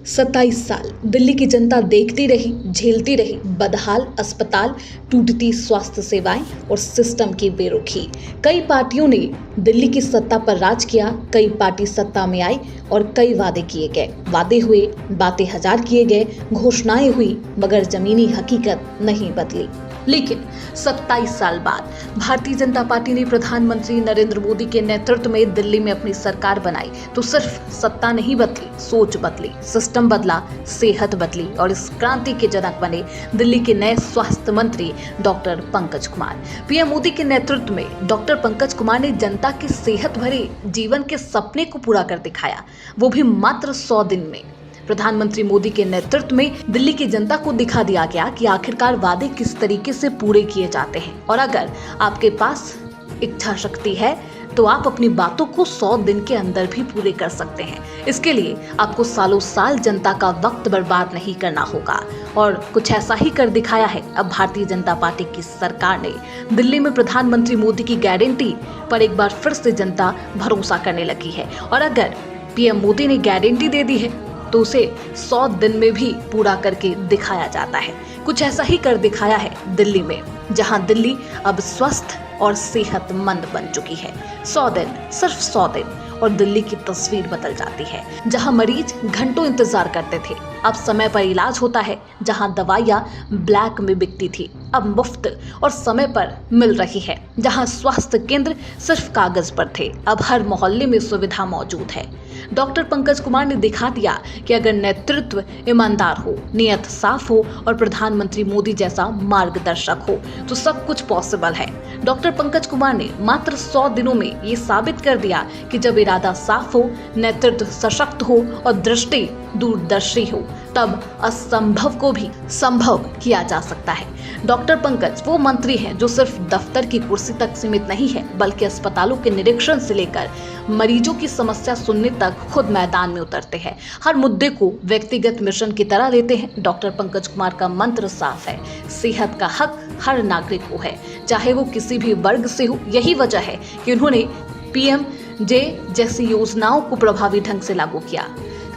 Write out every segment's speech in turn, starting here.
27 साल दिल्ली की जनता देखती रही, झेलती रही बदहाल अस्पताल, टूटती स्वास्थ्य सेवाएं और सिस्टम की बेरुखी। कई पार्टियों ने दिल्ली की सत्ता पर राज किया, कई पार्टी सत्ता में आई और कई वादे किए गए। वादे हुए, बातें हजार किए गए, घोषणाएं हुई, मगर जमीनी हकीकत नहीं बदली। लेकिन 27 साल बाद भारतीय जनता पार्टी ने प्रधानमंत्री नरेंद्र मोदी के नेतृत्व में दिल्ली में अपनी सरकार बनाई तो सिर्फ सत्ता नहीं बदली, सोच बदली, सिस्टम बदला, सेहत बदली और इस क्रांति के जनक बने दिल्ली के नए स्वास्थ्य मंत्री डॉक्टर पंकज कुमार। पीएम मोदी के नेतृत्व में डॉक्टर पंकज कुमार ने जनता के सेहत भरे जीवन के सपने को पूरा कर दिखाया, वो भी मात्र 100 दिन में। प्रधानमंत्री मोदी के नेतृत्व में दिल्ली की जनता को दिखा दिया गया कि आखिरकार वादे किस तरीके से पूरे किए जाते हैं और अगर आपके पास इच्छा शक्ति है तो आप अपनी बातों को 100 दिन के अंदर भी पूरे कर सकते हैं। इसके लिए आपको सालों साल जनता का वक्त बर्बाद नहीं करना होगा और कुछ ऐसा ही कर दिखाया है। अब भारतीय जनता पार्टी की सरकार ने दिल्ली में प्रधानमंत्री मोदी की गारंटी पर एक बार फिर से जनता भरोसा करने लगी है और अगर पीएम मोदी ने गारंटी दे दी है तो उसे 100 दिन में भी पूरा करके दिखाया जाता है। कुछ ऐसा ही कर दिखाया है दिल्ली में, जहां दिल्ली अब स्वस्थ और सेहतमंद बन चुकी है। 100 दिन, सिर्फ 100 दिन और दिल्ली की तस्वीर बदल जाती है। जहां मरीज घंटों इंतजार करते थे, अब समय पर इलाज होता है। जहां दवाइयां ब्लैक में बिकती थी, अब मुफ्त और समय पर मिल रही है। जहां स्वास्थ्य केंद्र सिर्फ कागज पर थे, अब हर मोहल्ले में सुविधा मौजूद है। डॉक्टर पंकज कुमार ने दिखा दिया कि अगर नेतृत्व ईमानदार हो, नियत साफ हो और प्रधानमंत्री मोदी जैसा मार्गदर्शक हो तो सब कुछ पॉसिबल है। डॉक्टर पंकज कुमार ने मात्र 100 दिनों में ये साबित कर दिया कि जब इरादा साफ हो, नेतृत्व सशक्त हो और दृष्टि दूरदर्शी हो, तब असंभव को भी संभव किया जा सकता है। डॉक्टर पंकज वो मंत्री हैं जो सिर्फ दफ्तर की कुर्सी तक सीमित नहीं है, बल्कि अस्पतालों के निरीक्षण से लेकर मरीजों की समस्या सुनने तक खुद मैदान में उतरते हैं। हर मुद्दे को व्यक्तिगत मिशन की तरह लेते हैं। डॉक्टर पंकज कुमार का मंत्र साफ है, सेहत का हक हर नागरिक को है, चाहे वो किसी भी वर्ग से हो। यही वजह है कि उन्होंने PMJ जैसी योजनाओं को प्रभावी ढंग से लागू किया।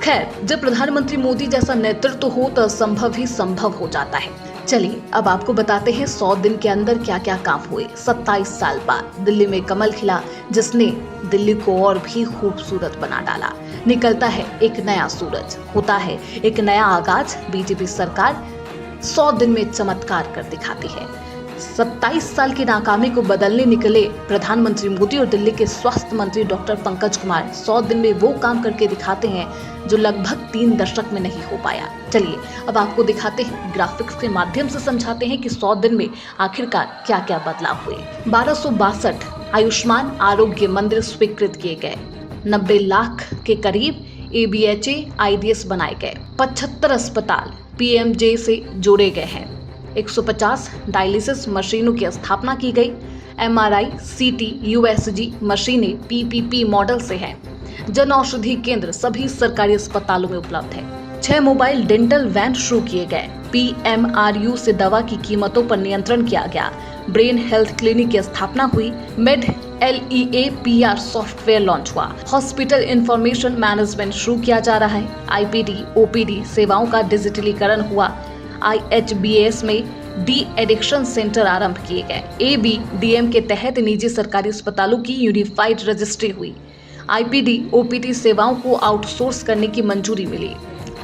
खैर, जब प्रधानमंत्री मोदी जैसा नेतृत्व हो तो असंभव ही संभव हो जाता है। चलिए अब आपको बताते हैं 100 दिन के अंदर क्या क्या काम हुए। 27 साल बाद दिल्ली में कमल खिला, जिसने दिल्ली को और भी खूबसूरत बना डाला। निकलता है एक नया सूरज, होता है एक नया आगाज। बीजेपी सरकार 100 दिन में चमत्कार कर दिखाती है। 27 साल की नाकामी को बदलने निकले प्रधानमंत्री मोदी और दिल्ली के स्वास्थ्य मंत्री डॉक्टर पंकज कुमार 100 दिन में वो काम करके दिखाते हैं जो लगभग 3 दशक में नहीं हो पाया। चलिए अब आपको दिखाते हैं, ग्राफिक्स के माध्यम से समझाते हैं कि 100 दिन में आखिरकार क्या क्या बदलाव हुए। 1262 आयुष्मान आरोग्य मंदिर स्वीकृत किए गए, 90 लाख के करीब ABHA IDS बनाए गए, 75 अस्पताल PMJ से जोड़े गए हैं, 150 डायलिसिस मशीनों की स्थापना की गई, MRI, CT, USG मशीनें PPP मॉडल से हैं। जन औषधि केंद्र सभी सरकारी अस्पतालों में उपलब्ध है। 6 मोबाइल डेंटल वैन शुरू किए गए, PMRU से दवा की कीमतों पर नियंत्रण किया गया, ब्रेन हेल्थ क्लिनिक की स्थापना हुई, मेड LEAPR सॉफ्टवेयर लॉन्च हुआ, हॉस्पिटल इंफॉर्मेशन मैनेजमेंट शुरू किया जा रहा है, IPD, OPD सेवाओं का डिजिटलीकरण हुआ, IHBS में डी एडिक्शन सेंटर आरंभ किए गए, ABDM के तहत निजी सरकारी अस्पतालों की यूनिफाइड रजिस्ट्री हुई, IPD, OPD सेवाओं को आउटसोर्स करने की मंजूरी मिली।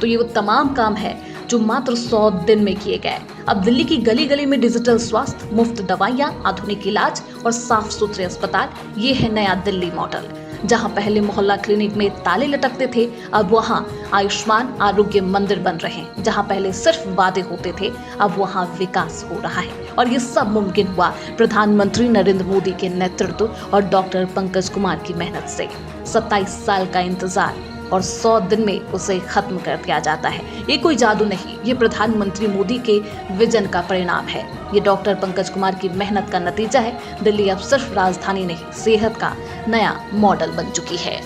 तो ये वो तमाम काम है जो मात्र 100 दिन में किए गए। अब दिल्ली की गली गली में डिजिटल स्वास्थ्य, मुफ्त दवाइयां, आधुनिक इलाज और साफ सुथरे अस्पताल, ये है नया दिल्ली मॉडल। जहां पहले मोहल्ला क्लिनिक में ताले लटकते थे, अब वहां आयुष्मान आरोग्य मंदिर बन रहे हैं। जहां पहले सिर्फ वादे होते थे, अब वहां विकास हो रहा है और ये सब मुमकिन हुआ प्रधानमंत्री नरेंद्र मोदी के नेतृत्व और डॉक्टर पंकज कुमार की मेहनत से। 27 साल का इंतजार और 100 दिन में उसे खत्म कर दिया जाता है। ये कोई जादू नहीं, ये प्रधानमंत्री मोदी के विजन का परिणाम है। ये डॉक्टर पंकज कुमार की मेहनत का नतीजा है। दिल्ली अब सिर्फ राजधानी नहीं, सेहत का नया मॉडल बन चुकी है।